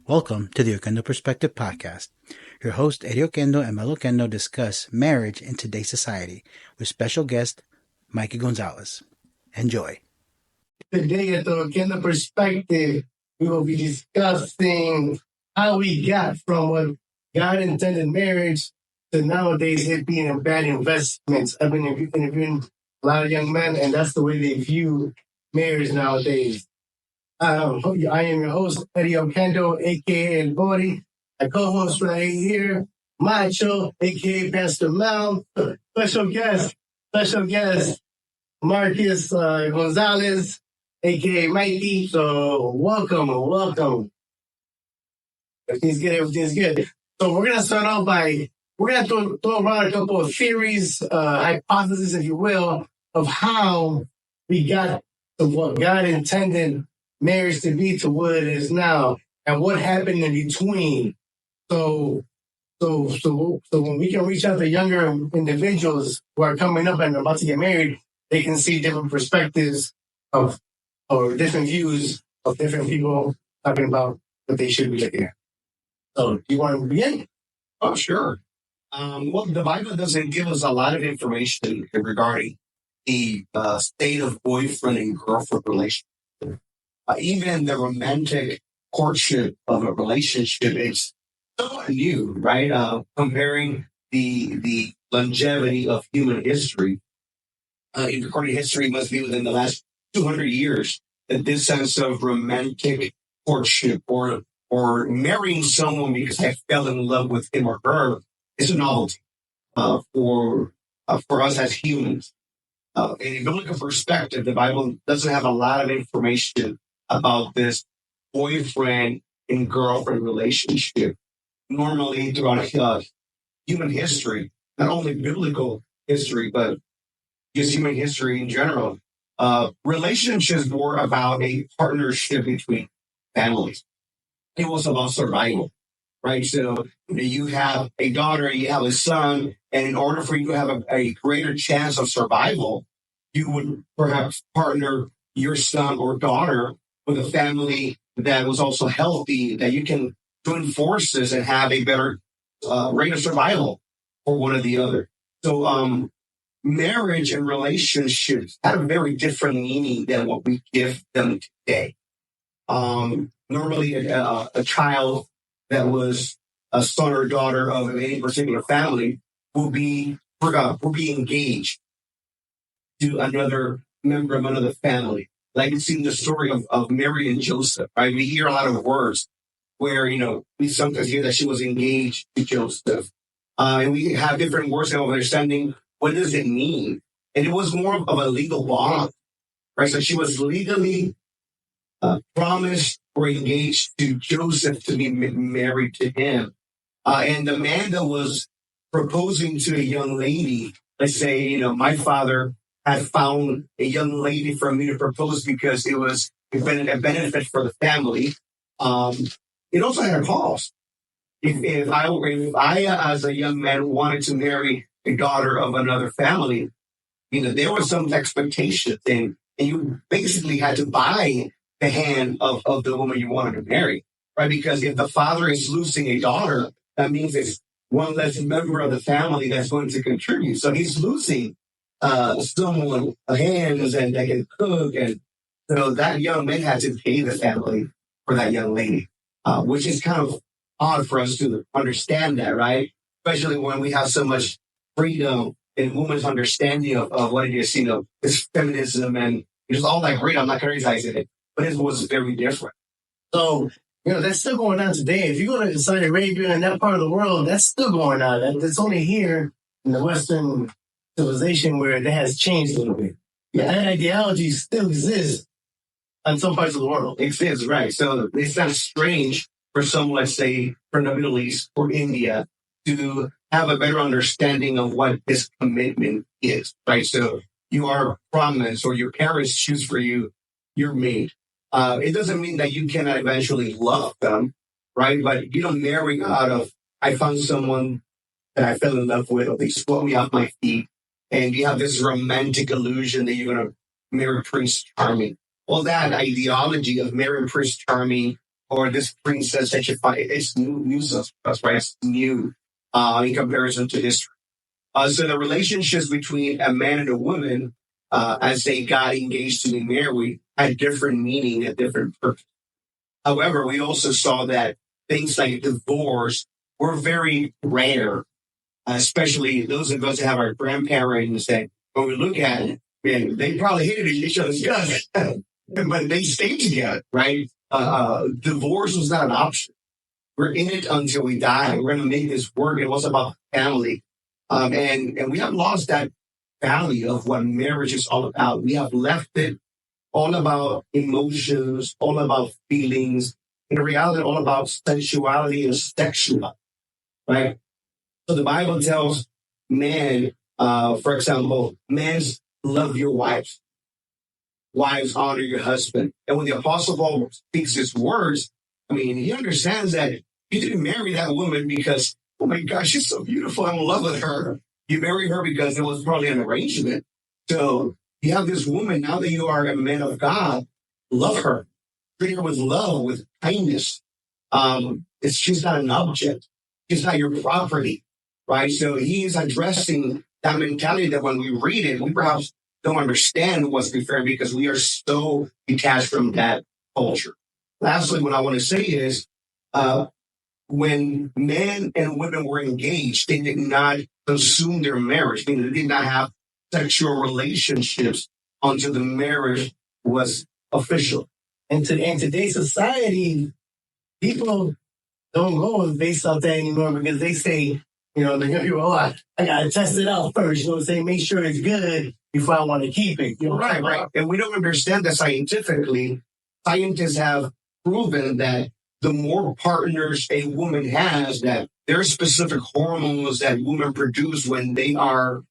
Welcome to the Oquendo Perspective Podcast. Your host, Eddy Oquendo and Mel Oquendo, discuss marriage in today's society with special guest, Mikey Gonzalez. Enjoy. Today at the Oquendo Perspective, we will be discussing how we got from what God intended marriage to nowadays it being a bad investment. I've been interviewing a lot of young men, and that's the way they view marriage nowadays. I am your host, Eddy Oquendo, a.k.a. El Bori. My co-host right here, Macho, a.k.a. Pastor Mel. Special guest, Marcus Gonzalez, a.k.a. Mikey. So welcome. Everything's good. So we're going to start off we're going to throw around a couple of theories, hypotheses, if you will, of how we got to what God intended marriage to be to what it is now, and what happened in between. So when we can reach out to younger individuals who are coming up and about to get married, they can see different perspectives or different views of different people talking about what they should be looking at. So, do you want to begin? Oh, sure. Well, the Bible doesn't give us a lot of information regarding the state of boyfriend and girlfriend relationship. Even the romantic courtship of a relationship is somewhat new, right? Comparing the longevity of human history. In recorded history must be within the last 200 years that this sense of romantic courtship or marrying someone because I fell in love with him or her is a novelty for us as humans. In a biblical perspective, the Bible doesn't have a lot of information about this boyfriend and girlfriend relationship. Normally, throughout human history, not only biblical history, but just human history in general, relationships were about a partnership between families. It was about survival, right? So you have a daughter, you have a son, and in order for you to have a greater chance of survival, you would perhaps partner your son or daughter with a family that was also healthy, that you can join forces and have a better rate of survival for one or the other. So marriage and relationships had a very different meaning than what we give them today. Normally, a child that was a son or daughter of any particular family will be engaged to another member of another family. Like you see the story of Mary and Joseph, right? We hear a lot of words where, we sometimes hear that she was engaged to Joseph. And we have different words of understanding what does it mean. And it was more of a legal bond, right? So she was legally promised or engaged to Joseph to be married to him. And the man that was proposing to a young lady, let's say, my father had found a young lady for me to propose because it was a benefit for the family. It also had a cost. If I, as a young man, wanted to marry a daughter of another family, there was some expectations, and you basically had to buy the hand of the woman you wanted to marry, right? Because if the father is losing a daughter, that means it's one less member of the family that's going to contribute. So he's losing someone hands and that can cook, and so that young man had to pay the family for that young lady, which is kind of odd for us to understand that, right? Especially when we have so much freedom in women's understanding of what it is, this feminism, and it's all that great. I'm not criticizing it, but it was very different. So, that's still going on today. If you go to Saudi Arabia and that part of the world, that's still going on. It's only here in the Western civilization where that has changed a little bit. Yeah, that ideology still exists in some parts of the world. It exists, right? So it's not strange for someone, let's say, from the Middle East or India to have a better understanding of what this commitment is, right? So you are promised, or your parents choose for you, you're made. It doesn't mean that you cannot eventually love them, right? But you don't marry out of, I found someone that I fell in love with, or they swept me off my feet, and you have this romantic illusion that you're going to marry Prince Charming. Well, that ideology of marrying Prince Charming or this princess that you find. It's new stuff for us, right? It's new in comparison to history. So the relationships between a man and a woman, as they got engaged to be married, had different meaning and different purpose. However, we also saw that things like divorce were very rare, especially those of us that have our grandparents that when we look at it, man, they probably hated each other's guts, but they stayed together, right? Divorce was not an option. We're in it until we die. We're going to make this work. It was about family. And we have lost that value of what marriage is all about. We have left it all about emotions, all about feelings, in reality, all about sensuality and sexuality, right? So the Bible tells men, for example, men love your wives. Wives honor your husband. And when the Apostle Paul speaks his words, I mean, he understands that you didn't marry that woman because, oh my gosh, she's so beautiful. I'm in love with her. You married her because it was probably an arrangement. So you have this woman, now that you are a man of God, love her. Treat her with love, with kindness. She's not an object. She's not your property, right? So he is addressing that mentality that when we read it, we perhaps don't understand what's referring because we are so detached from that culture. Lastly, what I want to say is, when men and women were engaged, they did not consume their marriage, meaning they did not have sexual relationships until the marriage was official. And in today's society, people don't go based off that anymore because they say, you know, I got to test it out first. You know what I'm saying? Make sure it's good before I want to keep it. You know? Right. And we don't understand that scientifically. Scientists have proven that the more partners a woman has, that there are specific hormones that women produce when they are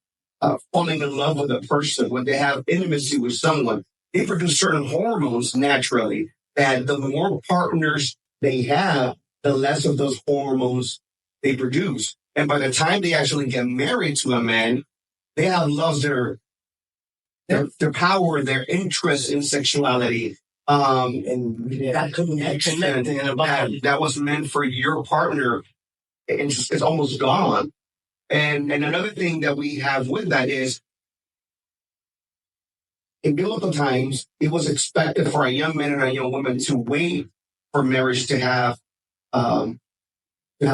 falling in love with a person, when they have intimacy with someone. They produce certain hormones naturally that the more partners they have, the less of those hormones they produce. And by the time they actually get married to a man, they have lost their power, their interest in sexuality. And that connection that was meant for your partner is almost gone. And another thing that we have with that is, in biblical times, it was expected for a young man and a young woman to wait for marriage to have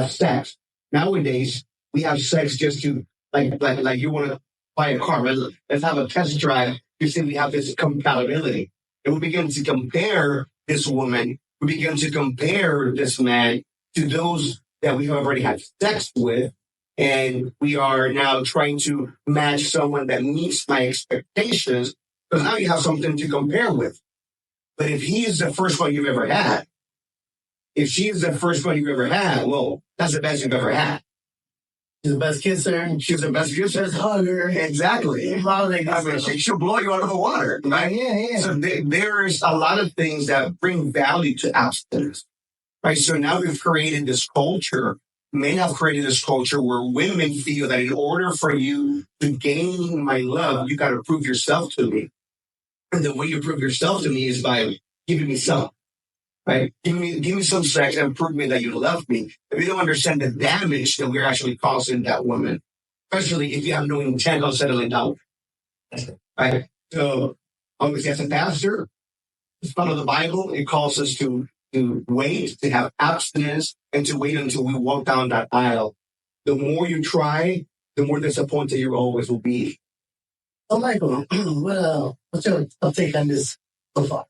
sex. Nowadays, we have sex just to like you want to buy a car. Right? Let's have a test drive. You see, we have this compatibility. And we begin to compare this woman, we begin to compare this man to those that we have already had sex with. And we are now trying to match someone that meets my expectations, because now you have something to compare with. But if he is the first one you've ever had, if she is the first one you've ever had, well, that's the best you've ever had. She's the best kisser. She's the best kisser. Best hugger. Exactly. I mean, she'll blow you out of the water, right? Yeah. So there's a lot of things that bring value to abstinence, right? So now we've created this culture, men have created this culture where women feel that in order for you to gain my love, you got to prove yourself to me. And the way you prove yourself to me is by giving me some. Right? Give me some sex and prove me that you love me. If you don't understand the damage that we're actually causing that woman, especially if you have no intent on settling down. Right? So, obviously, as a pastor, as part of the Bible, it calls us to wait, to have abstinence, and to wait until we walk down that aisle. The more you try, the more disappointed you always will be. So, Michael, what's your take on this so far?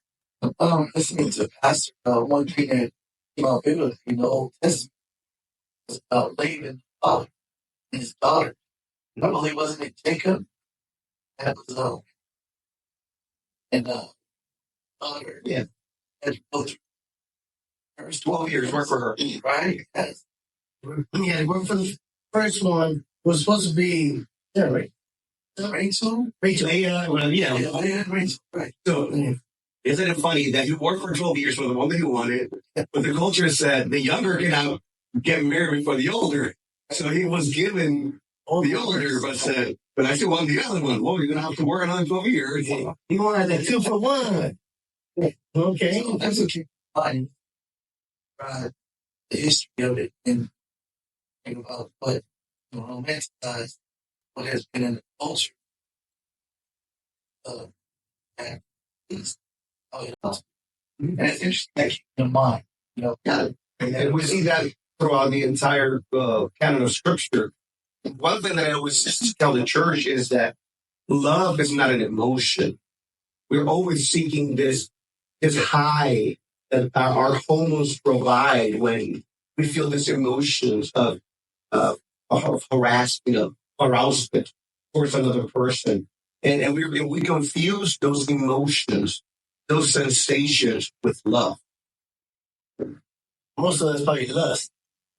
Listening to Pastor, one thing that came out vividly in the Old Testament was about Laban and his daughter. I believe wasn't it Jacob? That was and daughter. Yeah. And both First 12 years work for her. right? Yes. Yeah, work for the first one was supposed to be Rachel. Yeah. Rachel. Right. So, isn't it funny that he worked for 12 years for the woman he wanted, but the culture said the younger cannot get married before the older. So he was given the older, but said, but I still want the other one. Well, you're going to have to work another 12 years. You wanted that 2-for-1. Okay. So that's okay. Fine. describe the history of it and think about what romanticized what has been in the culture of and it's how it also. And it's interesting that keep in mind, Yeah. And we see that throughout the entire canon of scripture. One thing that I always tell the church is that love is not an emotion. We're always seeking this high that our hormones provide when we feel this emotions of harassment, of arousement towards another person. And we confuse those emotions, those sensations with love. Most of that's probably lust.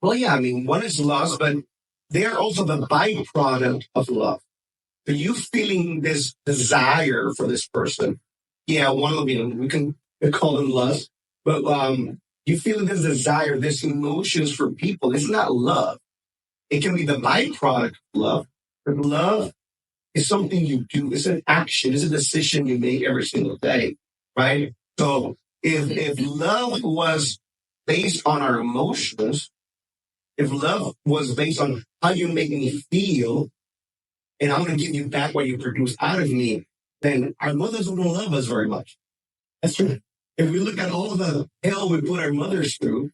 Well, yeah, I mean, one is lust, but they are also the byproduct of love. So you feeling this desire for this person, yeah, one of them, we can call them lust, but you feeling this desire, this emotions for people. It's not love. It can be the byproduct of love, but love is something you do. It's an action. It's a decision you make every single day, right? So if love was based on our emotions, if love was based on how you make me feel, and I'm going to give you back what you produce out of me, then our mothers don't love us very much. That's true. If we look at all the hell we put our mothers through,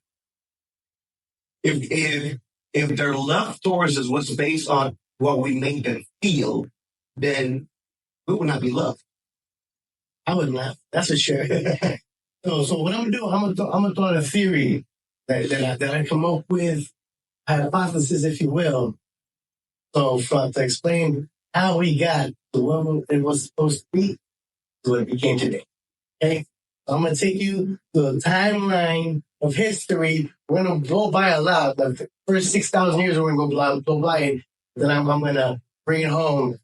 if their love towards us was based on what we make them feel, then we would not be loved. I would not. That's for sure. So what I'm gonna do, I'm gonna throw out a theory that I come up with, a hypothesis, if you will. So to explain how we got to what it was supposed to be to what it became today. Okay? So I'm gonna take you to the timeline of history. We're gonna go by a lot. The first 6,000 years we're gonna go by it. Then I'm gonna bring it home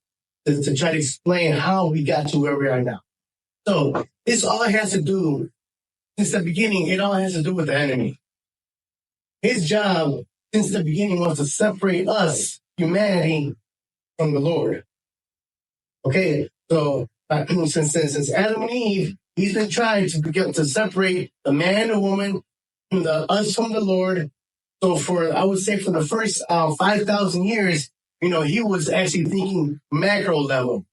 to try to explain how we got to where we are now. So this all has to do, since the beginning, it all has to do with the enemy. His job since the beginning was to separate us, humanity, from the Lord. Okay, so since Adam and Eve, he's been trying to separate the man and the woman, us from the Lord. So I would say for the first 5,000 years, he was actually thinking macro level.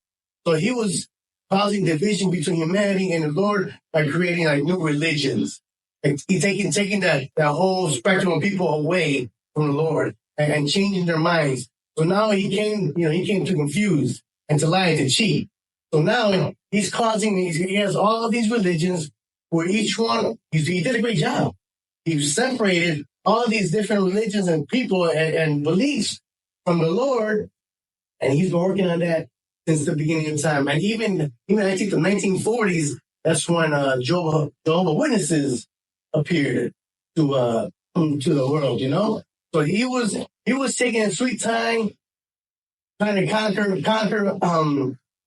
So he was causing division between humanity and the Lord by creating like new religions. Like he's taking that whole spectrum of people away from the Lord and changing their minds. So now he came to confuse and to lie and to cheat. So now he has all of these religions where each one, he did a great job. He separated all of these different religions and people and beliefs from the Lord. And he's been working on that since the beginning of time. And even I think the 1940s, that's when Jehovah's Witnesses appeared to the world, So he was taking a sweet time, trying to conquer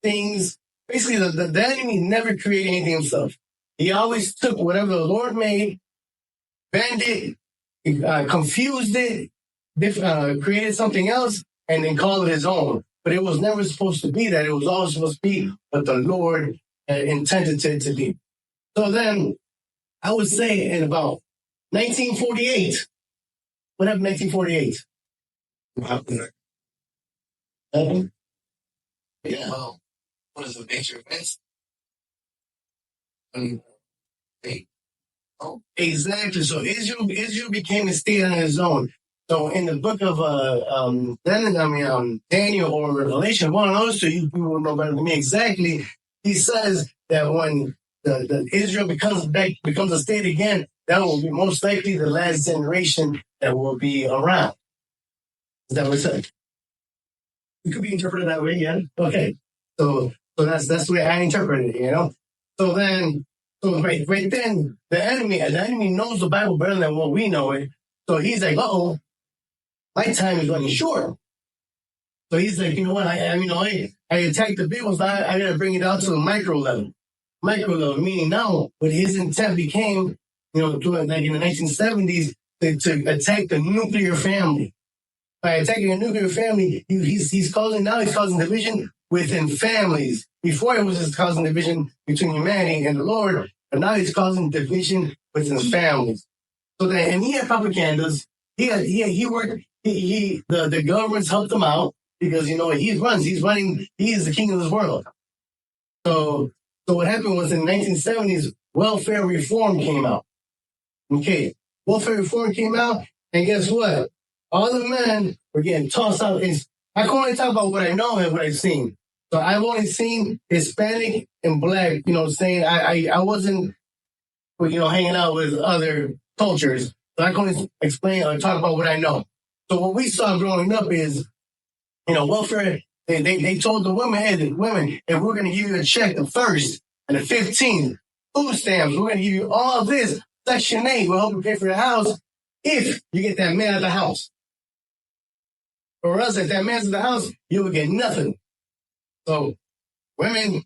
things. Basically, the enemy never created anything himself. He always took whatever the Lord made, bent it, confused it, created something else, and then called it his own. But it was never supposed to be that. It was always supposed to be what the Lord intended it to be. So then, I would say in about 1948, what happened in 1948? Yeah. What is the major events? Exactly. So Israel became a state on its own. So in the book of Daniel or Revelation, one of those two, you will know better than me exactly. He says that when the Israel becomes a state again, that will be most likely the last generation that will be around. Is that what it said? It could be interpreted that way, yeah. Okay. So that's the way I interpret it, So right then, the enemy knows the Bible better than what we know it. So he's like, uh-oh, my time is running short. So he's like, you know what? I attacked the big ones. I got to bring it down to the micro level. Micro level, meaning now what his intent became, like in the 1970s, to attack the nuclear family. By attacking a nuclear family, he's causing division within families. Before it was just causing division between humanity and the Lord, but now he's causing division within families. So that, and he had propagandas. He worked. The governments helped him out because he's running. He is the king of this world. So what happened was in the 1970s, welfare reform came out. Okay, welfare reform came out, and guess what? All the men were getting tossed out. I can only talk about what I know and what I've seen. So I've only seen Hispanic and Black. Saying I wasn't, hanging out with other cultures. So I can only explain or talk about what I know. So what we saw growing up is, welfare. They told the women, hey, if we're going to give you a check the 1st and the 15th, food stamps, we're going to give you all of this. Section 8 will help you pay for the house if you get that man out of the house. Or else, if that man's in the house, you will get nothing. So women,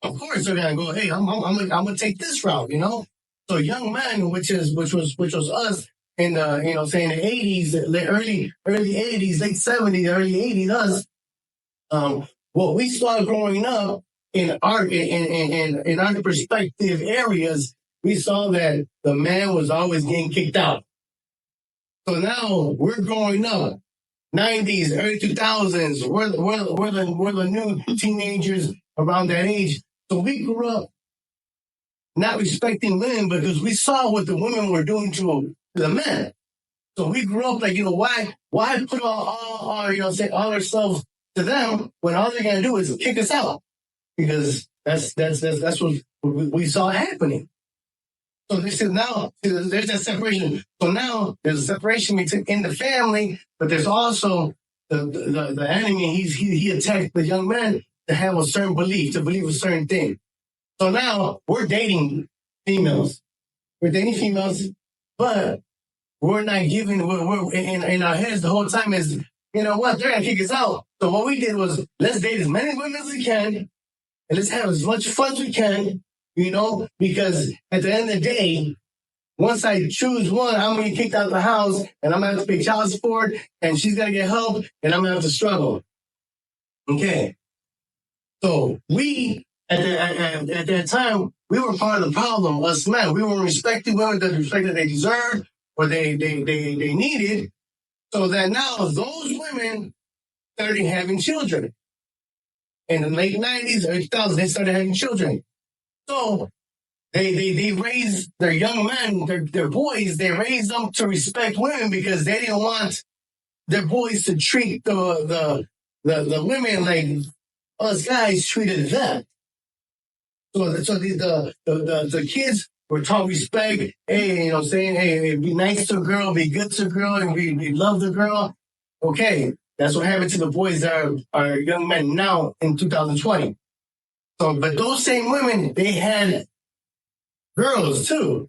of course, they're going to go, hey, I'm going to take this route, So young men, which was us in the, saying the 80s, the early 80s, late 70s, early 80s, us, what we saw growing up in our perspective areas, we saw that the man was always getting kicked out. So now we're growing up, 90s, early 2000s. We're the new teenagers around that age. So we grew up not respecting women because we saw what the women were doing to the men. So we grew up like, why put all ourselves to them when all they're gonna do is kick us out? Because that's what we saw happening. So this is now there's that separation. So now there's a separation between in the family, but there's also the enemy. He attacked the young man to have a certain belief, to believe a certain thing. So now we're dating females. We're dating females, but we're not giving. We're in our heads the whole time is what they're gonna kick us out. So what we did was let's date as many women as we can, and let's have as much fun as we can. Because at the end of the day, once I choose one, I'm going to get kicked out of the house and I'm going to have to pay child support and she's going to get help and I'm going to have to struggle. Okay. So we, at that time, we were part of the problem, us men. We weren't respecting women the respect that they deserved or they needed. So that now those women started having children. In the late 90s, early 2000s, they started having children. So they raised their young men, their boys, they raised them to respect women because they didn't want their boys to treat the women like us guys treated them. So the kids were taught respect, hey, saying, hey, be nice to a girl, be good to a girl, and we love the girl. Okay, that's what happened to the boys that are young men now in 2020. So, but those same women, they had girls too.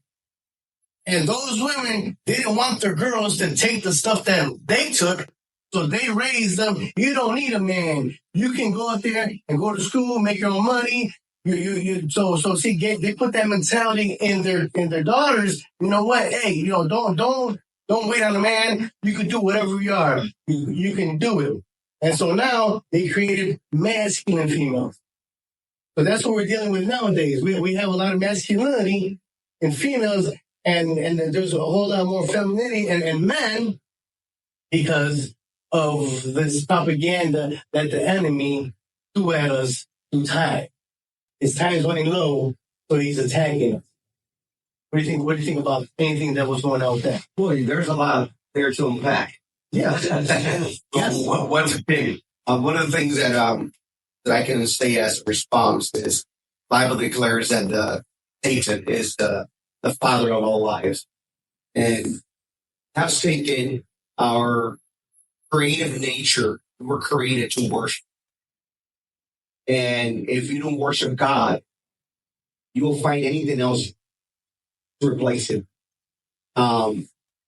And those women, they didn't want their girls to take the stuff that they took. So they raised them. You don't need a man. You can go out there and go to school, make your own money. So see, they put that mentality in their daughters. You know what? Hey, don't wait on a man. You can do whatever you are. You can do it. And so now they created masculine females. So that's what we're dealing with nowadays. We have a lot of masculinity in females, and there's a whole lot more femininity in men because of this propaganda that the enemy threw at us through time. His time is running low, so he's attacking us. What do you think? What do you think about anything that was going on with that? Boy, there's a lot there to unpack. Yeah. Yes. What's big? One of the things that I can say as a response is, Bible declares that Satan is the father of all lies, and has taken our creative nature. We're created to worship, and if you don't worship God, you will find anything else to replace him. And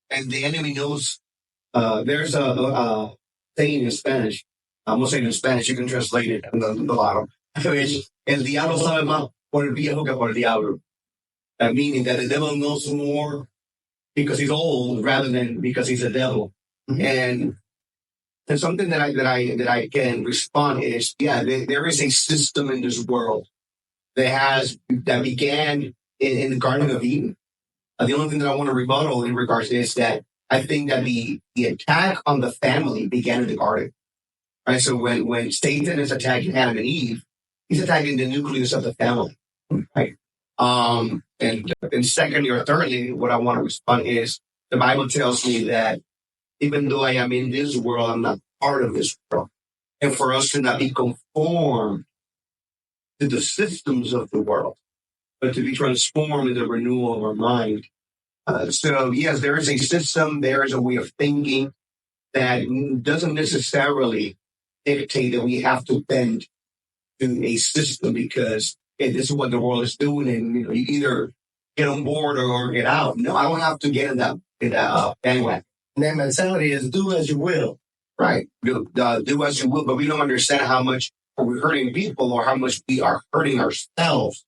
the enemy knows. There's a saying in Spanish. I'm going to say it in Spanish. You can translate it on the bottom. El diablo sabe más por el viejo que por el diablo. Meaning that the devil knows more because he's old rather than because he's a devil. Mm-hmm. And something that I can respond is, there is a system in this world that began in the Garden of Eden. The only thing that I want to rebuttal in regards to is that I think that the attack on the family began in the garden. Right? So when Satan is attacking Adam and Eve, he's attacking the nucleus of the family. Right? And secondly or thirdly, what I want to respond is the Bible tells me that even though I am in this world, I'm not part of this world. And for us to not be conformed to the systems of the world, but to be transformed in the renewal of our mind. So yes, there is a system, there is a way of thinking that doesn't necessarily dictate that we have to bend to a system because hey, this is what the world is doing, and you either get on board or get out. No, I don't have to get in that bandwagon. And that mentality is do as you will. Right. Do as you will, but we don't understand how much we're hurting people or how much we are hurting ourselves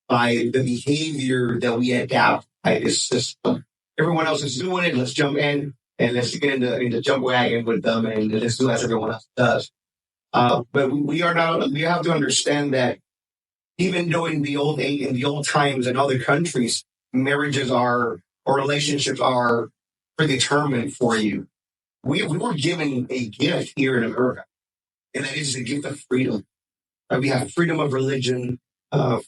by the behavior that we adapt by this system. Everyone else is doing it. Let's jump in and let's get in the jump wagon with them and let's do as everyone else does. But we are not. We have to understand that even though in the old times in other countries, marriages are or relationships are predetermined for you. We were given a gift here in America, and that is the gift of freedom. We have freedom of religion,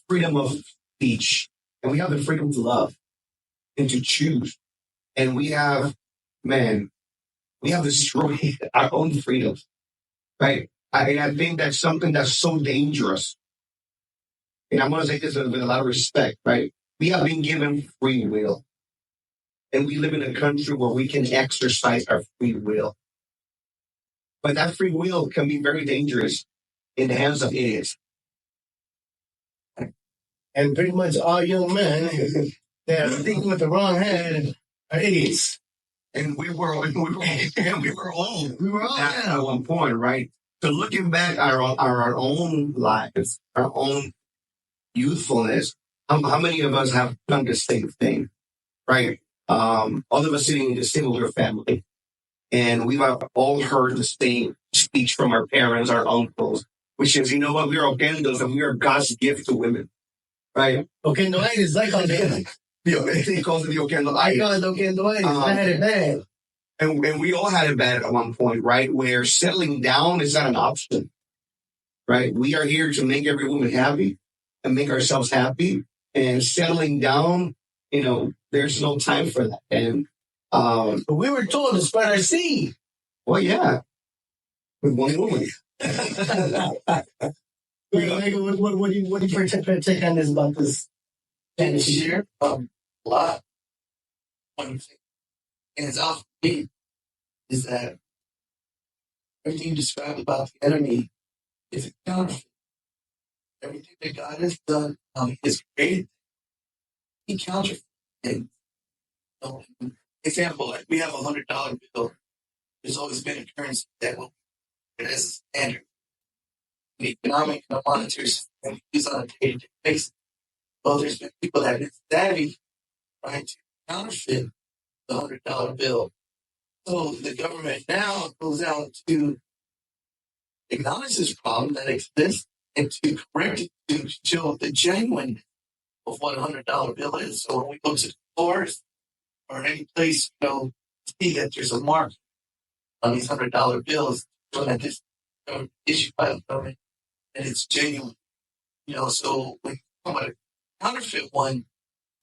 freedom of speech, and we have the freedom to love and to choose. And we have destroyed our own freedoms, right? I think that's something that's so dangerous. And I'm going to say this with a lot of respect, right? We have been given free will. And we live in a country where we can exercise our free will. But that free will can be very dangerous in the hands of idiots. And pretty much all young men that are thinking with the wrong head are idiots. And we were all Yeah. at one point, right? So looking back at our own lives, our own youthfulness, how many of us have done the same thing, right? All of us sitting in the similar family, and we've all heard the same speech from our parents, our uncles, which is, you know what, we are Oquendos and we are God's gift to women, right? Oquendoitis, I call it. He calls it the Oquendo. I call it Oquendoitis. I had it bad. And we all had it bad at one point, right? Where settling down is not an option, right? We are here to make every woman happy and make ourselves happy. And settling down, there's no time for that. And but we were told to spread our seed. Well, yeah, with one woman. What do you take on this about this? And this year, a lot. One thing, and it's off me, is that everything you described about the enemy is a counterfeit. Everything that God has done, He has created, He counterfeits things. Example, like we have $100 bill. There's always been a currency that will be as a standard. The economic and monetary system is on a day-to-day basis. Well, there's been people that have been savvy trying to counterfeit the $100 bill. So the government now goes out to acknowledge this problem that exists and to correct it to show the genuineness of what a $100 bill is. So when we go to the stores or in any place, see that there's a mark on these $100 bills showing that this is issued by the government and it's genuine. So when you talk about a counterfeit one,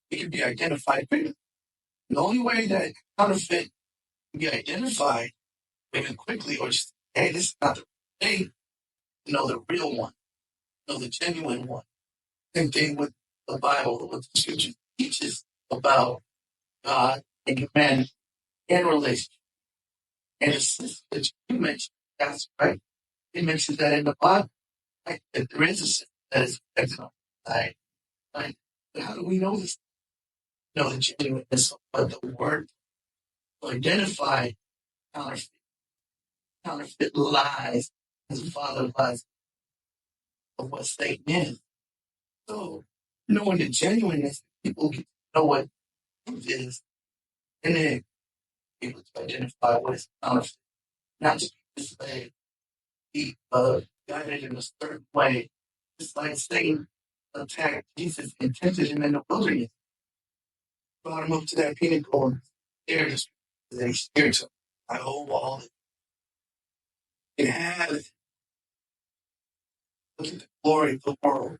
it can be identified quickly. The only way that counterfeit can be identified even quickly or just, hey, this is not the real thing, the real one, the genuine one. Same thing with the Bible, what the scripture teaches about God and humanity and relationship. And the system that you mentioned, that's right. It mentions that in the Bible, right? That there is a system that is affected on the side. Right? But how do we know this? The genuineness of the word to identify counterfeit lies as a father lies of what Satan is. So, knowing the genuineness, people get to know what truth is, and then able to identify what is counterfeit. Not just be guided in a certain way. It's like Satan attacked Jesus and tempted him in the wilderness. brought him up to that pinnacle and there just they steered to him. I hold all it. You can have look at the glory of the world.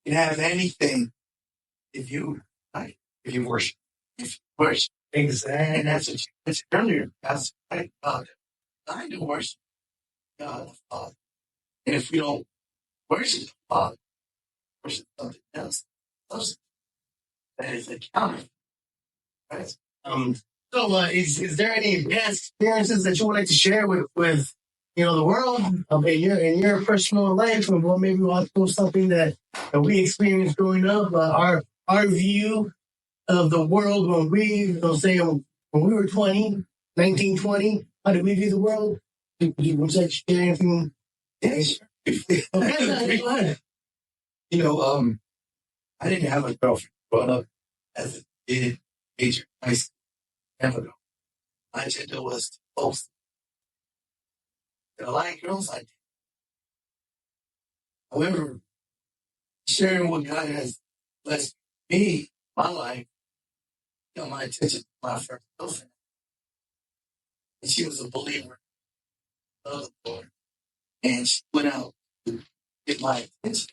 You can have anything if you like, If you worship. if you worship. And Exactly. that's what you mentioned earlier. That's right. I do worship God the Father. And if we don't worship the Father, worship something else, that is a counter. Right? So, is there any past experiences that you would like to share with the world in your personal life, or what maybe also something that we experienced growing up? Our view of the world when we say when we were 20, 19, 20, how did we view the world? Would you like to share anything? Yes. Okay, go ahead. I didn't have a girlfriend growing up as a kid, major, high school, never go. My gender was close. And a lot of girls I did. However, sharing what God has blessed me, my life, my attention to my first girlfriend. And she was a believer of the Lord. And she went out to get my attention.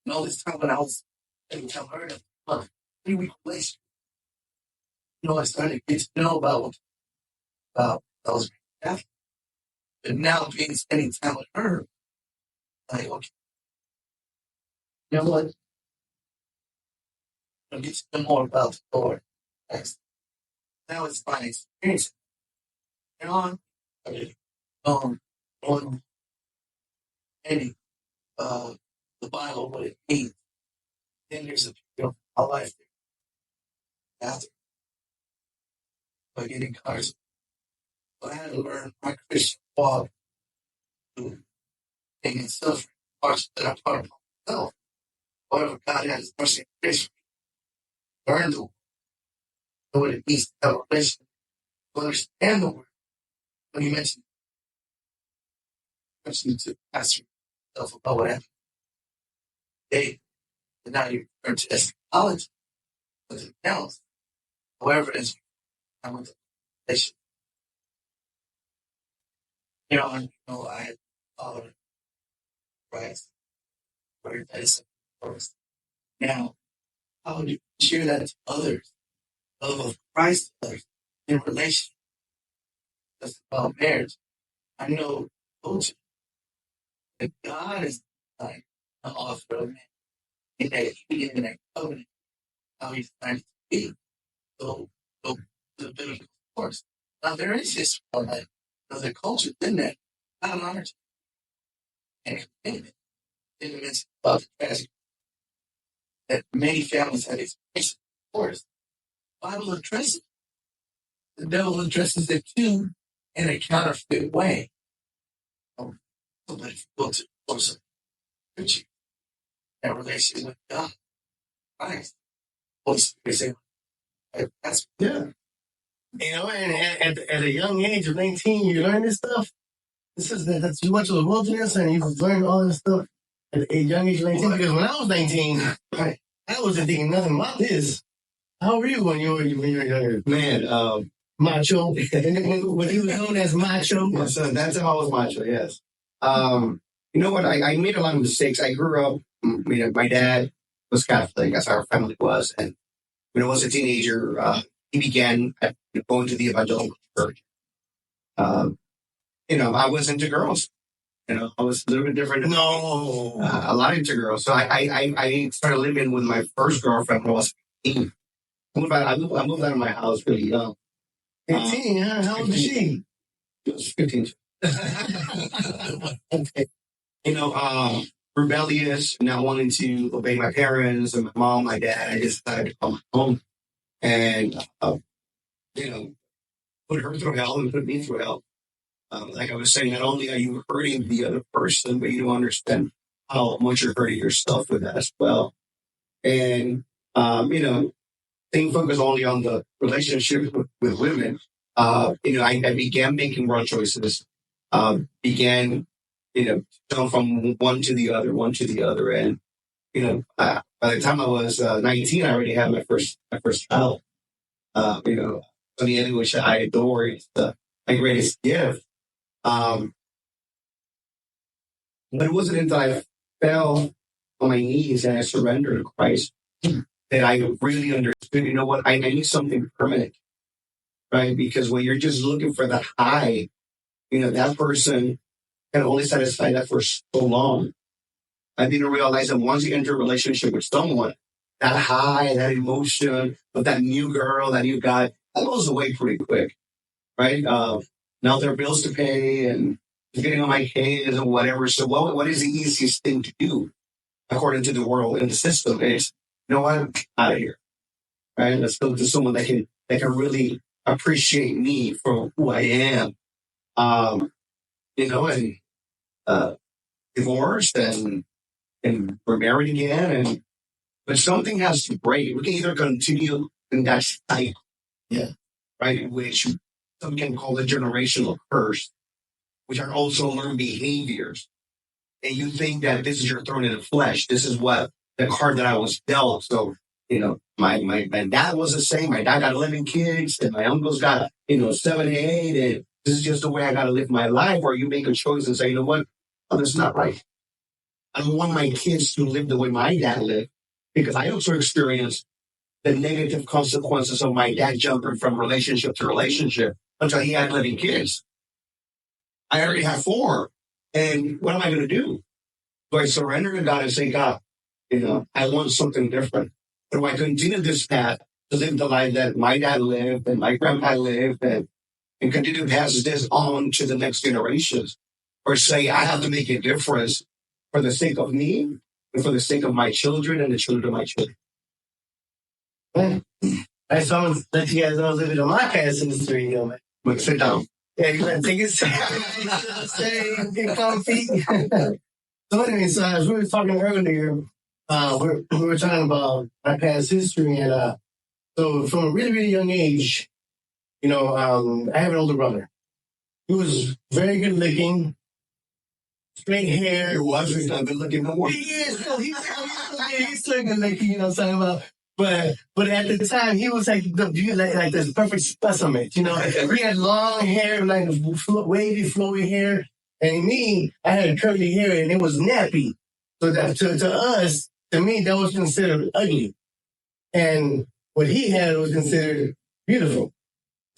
And all this time when I was every time I heard of a 3-week relationship, I started to get to know about I was Catholic. But now being spending time with her, like, okay, you know what? I'll get to know more about the Lord. Next. Now it's my experience. On any the Bible, what it means. Then there's a period of my life after by getting cars. So I had to learn my Christian walk through pain and suffering, parts that I part of myself. Whatever God has mercy and grace for me. Learn to know what it means to have a relationship, to understand the word. When you mentioned to ask yourself about what happened today, and now you return to eschatology, something else. However, it is, I went to relationship. I had followed Christ, where that is first. Now, how would you share that to others? Love of Christ to others in relationship. That's about marriage. I know coaching that God is like an author of man. In that union, in that covenant, how he's trying to be. So the biblical course. Now there is this like the culture in that God honors and commitment. Didn't mention about the tragedy that many families have experienced. Of course, the Bible addresses it. The devil addresses it too in a counterfeit way. So but if you go to the course of scripture, that relationship with God, Christ, Holy Spirit, say, that's Yeah. And at a young age of 19, you learn this stuff. That's you went to the wilderness and you learned all this stuff at a young age of 19. Because when I was 19, right. I wasn't thinking nothing about this. How were you when you were younger? Man, Macho. When he was known as macho. so that's how I was macho, yes. You know what? I made a lot of mistakes. I grew up, my dad was Catholic, that's how our family was. And when I was a teenager, he began going to the evangelical church. I was into girls. I was a little bit different. No. A lot into girls. So I started living with my first girlfriend when I was 15. I moved out of my house really young. 15, huh? How old was she? She was 15. Okay. Rebellious, not wanting to obey my parents and my mom, my dad. I just decided to come home and, put her through hell and put me through hell. Like I was saying, not only are you hurting the other person, but you don't understand how much you're hurting yourself with that as well. And, staying focused only on the relationship with women, I began making wrong choices, began, going from one to the other. And, by the time I was 19, I already had my first child. Sonny Eddy, which I adore. It's my greatest gift. But it wasn't until I fell on my knees and I surrendered to Christ that I really understood, you know what, I need something permanent, right? Because when you're just looking for the high, that person can only satisfy that for so long. I didn't realize that once you enter a relationship with someone, that high, that emotion of that new girl that you got, that goes away pretty quick, right? Now there are bills to pay and getting on my case and whatever. So what is the easiest thing to do according to the world and the system? Is, you know what, I'm out of here, right? Let's go to someone that can really appreciate me for who I am, and divorced and we're married again, but something has to break. We can either continue in that cycle, right, which some can call the generational curse, which are also learned behaviors. And you think that this is your thorn in the flesh. This is what the card that I was dealt. So, my dad was the same. My dad got 11 kids, and my uncle's got, 7, 8, and this is just the way I got to live my life. Or you make a choice and say, you know what? Oh, that's not right. I don't want my kids to live the way my dad lived, because I also experienced the negative consequences of my dad jumping from relationship to relationship until he had 11 kids. I already have 4. And what am I going to do? Do I surrender to God and say, God, I want something different? Or do I continue this path to live the life that my dad lived and my grandpa lived and continue to pass this on to the next generations? Or say, I have to make a difference for the sake of me and for the sake of my children and the children of my children. I just want to let you guys know a little bit of my past history, man. But sit down. Yeah, you gotta take it stay get comfy. So anyway, so as we were talking earlier, we were talking about my past history, and so from a really, really young age, I have an older brother. He was very good looking, straight hair. He was. He's not good looking no more. He is still, he's still good looking, you know what I'm talking about? But at the time, he was like this perfect specimen, He had long hair, like wavy, flowy hair. And me, I had curly hair, and it was nappy. So that to me, that was considered ugly. And what he had was considered beautiful.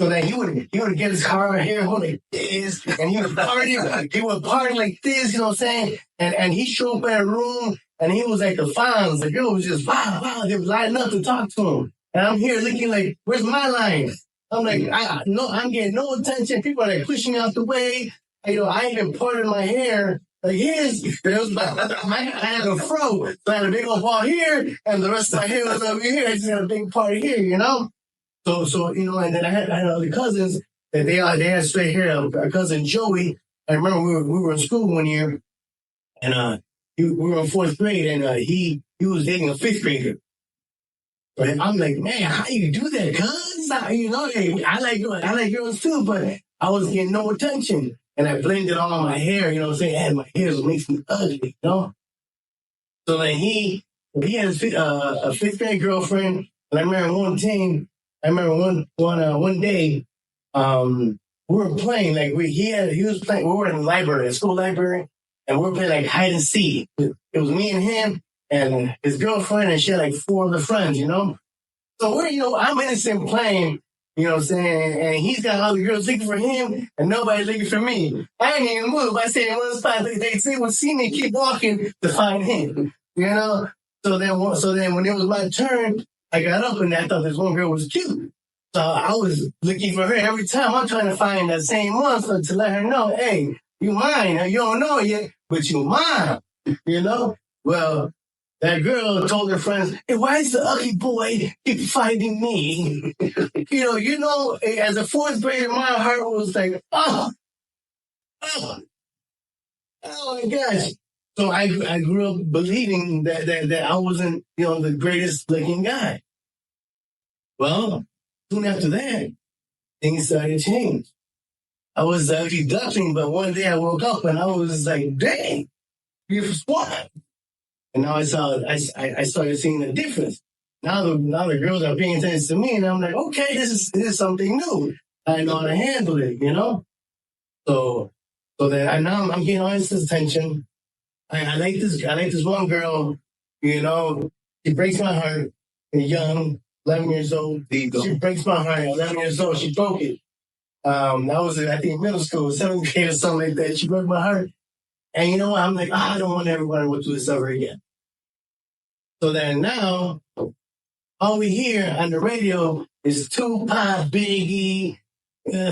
So that he would get his car hair like this, and he would party like this, you know what I'm saying? And he showed up in a room, and he was like the fans. The girl was just wow. They was lining up to talk to him. And I'm here looking like, where's my line? I'm like, I'm getting no attention. People are like pushing me out the way. I even parted my hair like his. I had a fro. So I had a big old ball here, and the rest of my hair was over here. I just had a big party here, So and then I had other cousins that they had straight hair. Our cousin Joey, I remember we were in school one year, and we were in 4th grade, and he was dating a 5th grader. So I'm like, man, how you do that, cuz? I like girls too, but I was getting no attention. And I blended all my hair, you know what I'm saying? And my hair makes me ugly, So then he had a 5th grade girlfriend, and I remember one day, we were playing, like he was playing, we were in the library, a school library, and we were playing like hide and seek. It was me and him and his girlfriend, and she had like 4 other friends, So we're, I'm innocent playing, you know what I'm saying? And he's got all the girls looking for him, and nobody's looking for me. I ain't even move. I stayed in one spot. They would see me keep walking to find him, So then when it was my turn, I got up, and I thought this one girl was cute. So I was looking for her every time. I'm trying to find that same one to let her know, hey, you mine. You don't know it yet, but you mine, Well, that girl told her friends, hey, why is the ugly boy keep finding me? As a 4th grader, my heart was like, oh my gosh. So I grew up believing that I wasn't, the greatest looking guy. Well, soon after that, things started to change. I was the ugly duckling, but one day I woke up and I was like, dang, beautiful spot. And now I started seeing the difference. now the girls are paying attention to me, and I'm like, okay, this is something new. I know how to handle it, you know. So then now I'm getting all this attention. I like this one girl, you know. She breaks my heart. Young, 11 years old. She breaks my heart. 11 years old. She broke it. That was I think middle school, 7th grade or something like that. She broke my heart. And you know what? I'm like, I don't want everybody to go through this ever again. So then now, all we hear on the radio is Tupac, Biggie.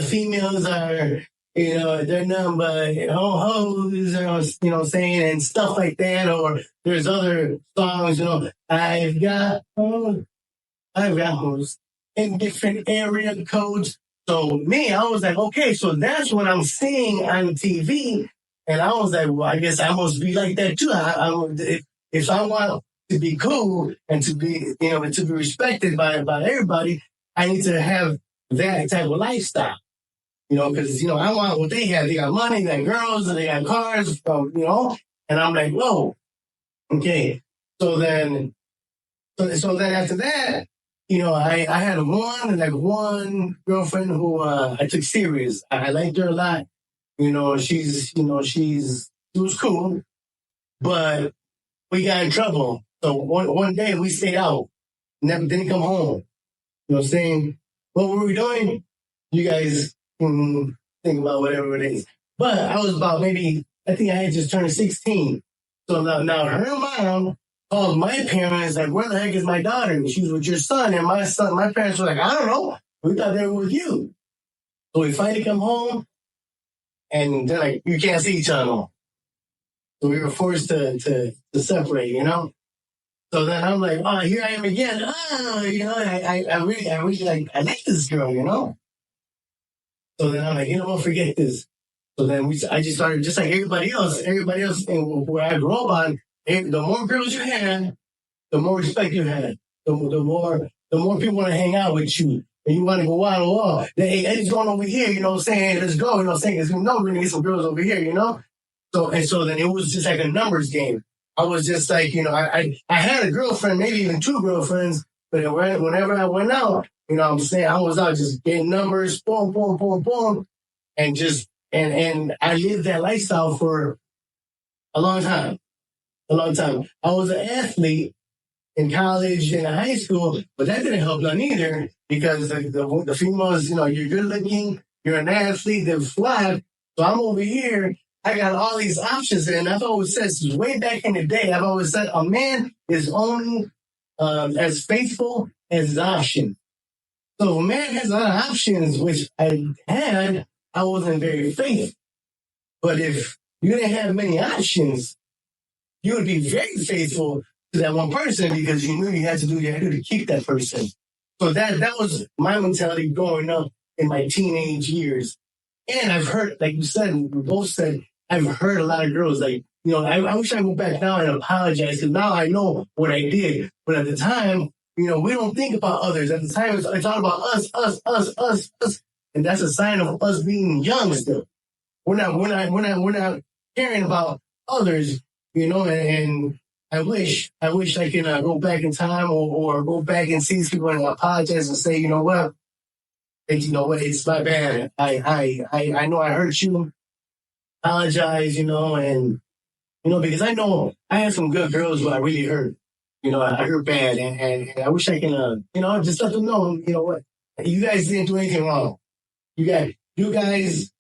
Females are, you know, they're nothing but hoes, you know, saying, and stuff like that. Or there's other songs, you know, I've got hoes in different area codes. So me, I was like, okay, so that's what I'm seeing on TV. And I was like, well, I guess I must be like that too. If I want to be cool and to be, you know, and to be respected by everybody, I need to have that type of lifestyle. You know, because, you know, I want what they have. They got money, they got girls, and they got cars, you know. And I'm like, whoa, okay. So then after that, you know, I had one girlfriend who I took serious. I liked her a lot. You know, she was cool, but we got in trouble. So one day we stayed out, didn't come home. You know what I'm saying? What were we doing? You guys think about whatever it is. But I was about I think I had just turned 16. So now her mom called my parents, like, where the heck is my daughter? And she was with your son. And my parents were like, I don't know. We thought they were with you. So we finally come home, and they're like, you can't see each other no more. So we were forced to separate, you know? So then I'm like, oh, here I am again. Oh, you know, I really like this girl, you know? So then I'm like, you know what, forget this. So then I just started, just like everybody else, and where I grew up on, the more girls you had, the more respect you had. The more people want to hang out with you. And you want to go out and walk. Hey, Eddie's going over here, you know what I'm saying? Let's go, you know what I'm saying? Because we know we're going to get some girls over here, you know? So then it was just like a numbers game. I was just like, you know, I had a girlfriend, maybe even 2 girlfriends, but whenever I went out, you know what I'm saying, I was out just getting numbers, boom, boom, boom, boom, and just, and I lived that lifestyle for a long time. I was an athlete in college and in high school, but that didn't help none either, because the females, you know, you're good looking, you're an athlete, they're flat. So I'm over here, I got all these options, and I've always said, since way back in the day, I've always said a man is only as faithful as his option. So a man has a lot of options, which I had, I wasn't very faithful. But if you didn't have many options, you would be very faithful to that one person, because you knew you had to do what you had to do to keep that person. So that was my mentality growing up in my teenage years. And I've heard, like you said, we both said, I've heard a lot of girls, like, you know, I wish I could go back now and apologize, because now I know what I did. But at the time, you know, we don't think about others. At the time, it's all about us. And that's a sign of us being young still. We're not caring about others, you know, and I wish I can go back in time or go back and see these people and apologize and say, you know what, it's my bad. I know I hurt you. Apologize, you know, and, you know, because I know I had some good girls who I really hurt. You know, I hurt bad, and I wish I can, you know, just let them know, you know what, you guys didn't do anything wrong. You guys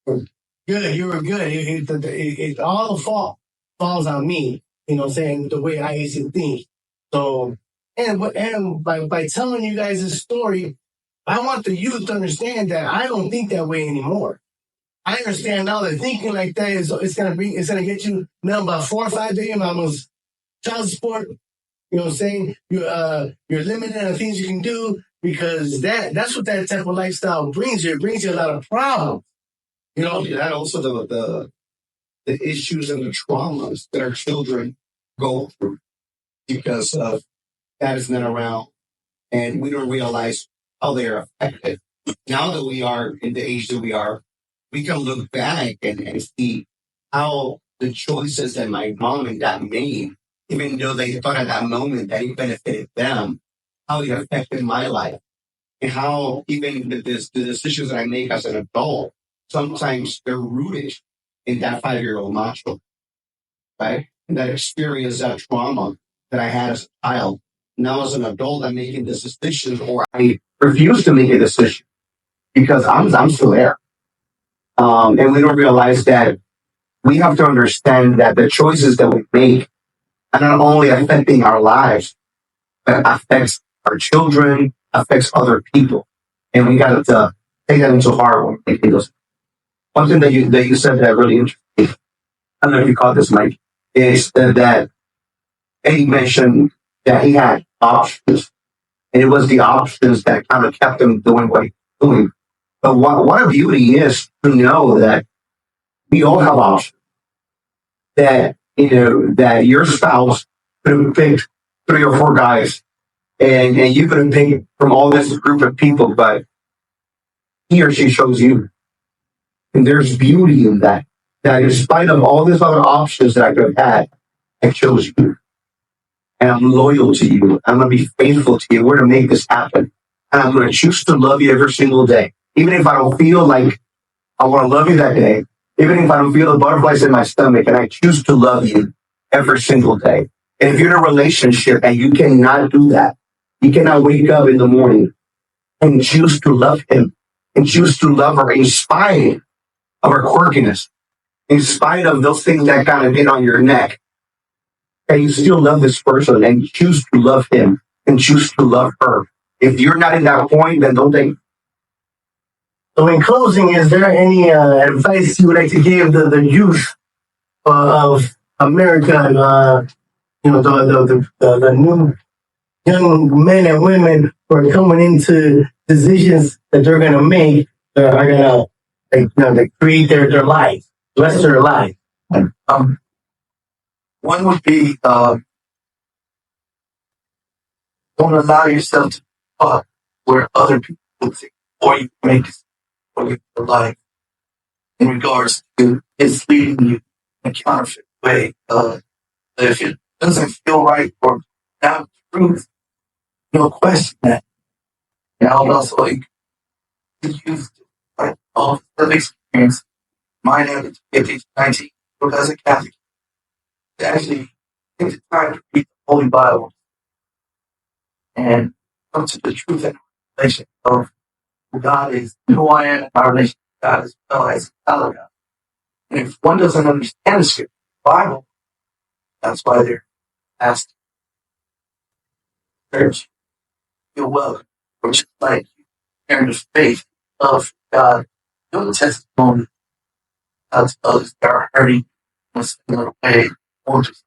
were good. You were good. It all the fault falls on me, you know, saying the way I used to think. So, and by telling you guys this story, I want the youth to understand that I don't think that way anymore. I understand now that thinking like that it's gonna get you now about 4 or 5 days almost child support. You know what I'm saying? You're limited on things you can do, because that's what that type of lifestyle brings you. It brings you a lot of problems. You know, and also the issues and the traumas that our children go through because of that is not around, and we don't realize how they are affected. Now that we are in the age that we are, we can look back and see how the choices that my mom and dad made, even though they thought at that moment that it benefited them, how they affected my life, and how even the decisions that I make as an adult, sometimes they're rooted in that 5-year-old macho, right? And that experience, that trauma that I had as a child. Now as an adult, I'm making this decision, or I refuse to make a decision because I'm still there. And we don't realize that we have to understand that the choices that we make are not only affecting our lives, but affects our children, affects other people. And we got to take that into heart when making those. One thing that you said that really interesting, I don't know if you caught this, Mike, is that Eddie mentioned that he had options. And it was the options that kind of kept him doing what he's doing. But what a beauty is to know that we all have options. That, that your spouse could have picked 3 or 4 guys, and you could have picked from all this group of people, but he or she chose you. And there's beauty in that. That in spite of all these other options that I could have had, I chose you. And I'm loyal to you. I'm going to be faithful to you. We're going to make this happen. And I'm going to choose to love you every single day. Even if I don't feel like I want to love you that day, even if I don't feel the butterflies in my stomach, and I choose to love you every single day. And if you're in a relationship and you cannot do that, you cannot wake up in the morning and choose to love him and choose to love her in spite of her quirkiness, in spite of those things that kind of get on your neck. And you still love this person and choose to love him and choose to love her. If you're not in that point, then don't think. So in closing, is there any advice you would like to give the youth of America and the new young men and women who are coming into decisions that they're going to make that are going to create their life, bless their life? One would be don't allow yourself to be caught where other people think or you make for your life in regards to it's leading you in a counterfeit way. If it doesn't feel right or not truth, question that. And I would also use all the experience, mine at 15 to 19, as a Catholic, to actually take the time to read the Holy Bible and come to the truth and revelation of who God is, who I am, and my relationship with God as well as God. And if one doesn't understand the scripture, the Bible, that's why they're asked church, you're welcome, which is like sharing the faith of God, your testimony out to others that are hurting in a similar way, or just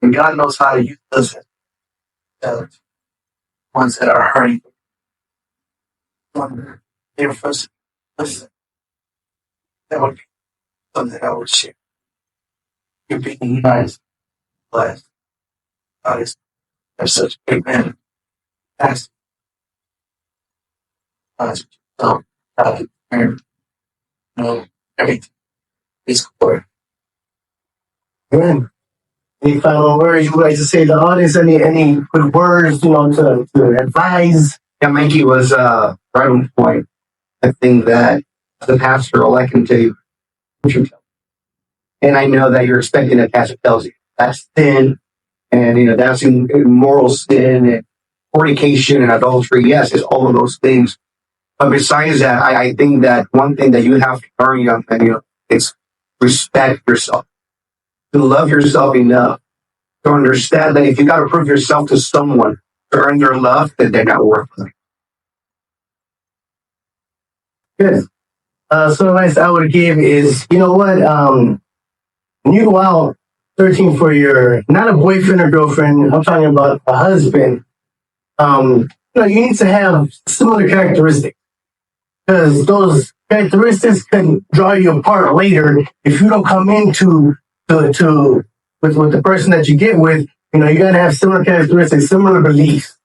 and God knows how to use us as ones that are hurting. They were first listen. That would be something I would share. You're being nice, blessed. God is such a great man. Ask God to help God to everything is glory. Amen. Any final words you would like to say to the audience? Any good words, to advise? Yeah, Mikey was right on point. I think that as a pastor, all I can tell you is truth. And I know that you're expecting that pastor tells you that's sin, and that's immoral sin and fornication and adultery. Yes, it's all of those things. But besides that, I think that one thing that you have to learn, young man, is respect yourself. To love yourself enough to understand that if you got to prove yourself to someone to earn their love, then they're not worth it. Good. So advice I would give is, when you go out searching for your, not a boyfriend or girlfriend, I'm talking about a husband, you need to have similar characteristics. Because those characteristics can draw you apart later if you don't come into with the person that you get with. You got to have similar characteristics, similar beliefs,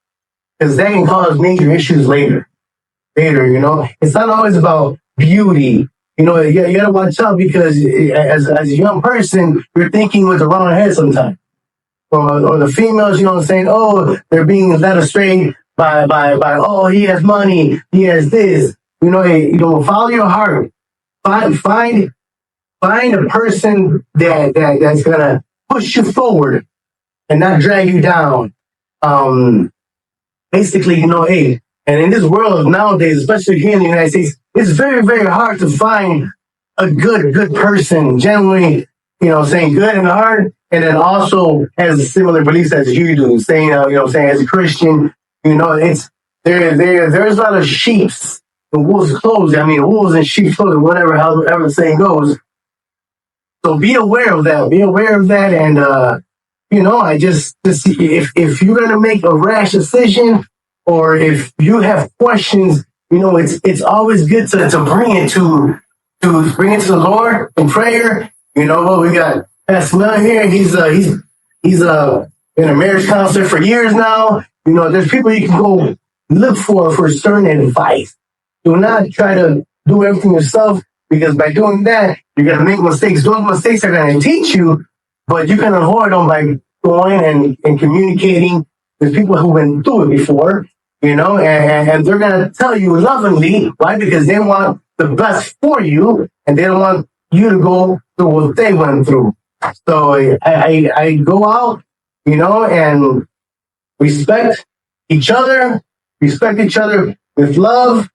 because that can cause major issues later. It's not always about beauty. You got to watch out because as a young person, you're thinking with the wrong head sometimes. or the females, saying, oh, they're being led astray by, oh, he has money, he has this. Follow your heart. Find a person that's gonna push you forward and not drag you down. Basically, hey, and in this world nowadays, especially here in the United States, it's very, very hard to find a good person, genuinely, saying good in the heart, and then also has similar beliefs as you do, saying, as a Christian, it's there's a lot of sheep's in wolves' clothes. I mean, wolves in sheep's clothes, whatever, however the saying goes. So be aware of that. Be aware of that, and I just if you're gonna make a rash decision, or if you have questions, it's always good to bring it to the Lord in prayer. We got Pastor Mel here. He's been a marriage counselor for years now. There's people you can go look for certain advice. Do not try to do everything yourself, because by doing that, you're going to make mistakes. Those mistakes are going to teach you, but you can avoid them by going and communicating with people who've been through it before, and they're going to tell you lovingly. Why? Because they want the best for you, and they don't want you to go through what they went through. So I go out, and respect each other with love,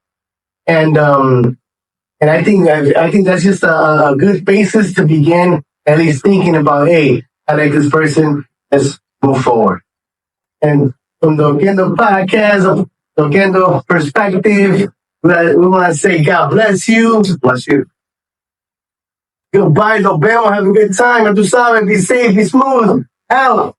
and I think that's just a good basis to begin at least thinking about, hey, I like this person, let's move forward. And from the Oquendo podcast, the Oquendo perspective, we want to say God bless you. Bless you. Goodbye, Lobel. Have a good time. Be safe, be smooth. Out.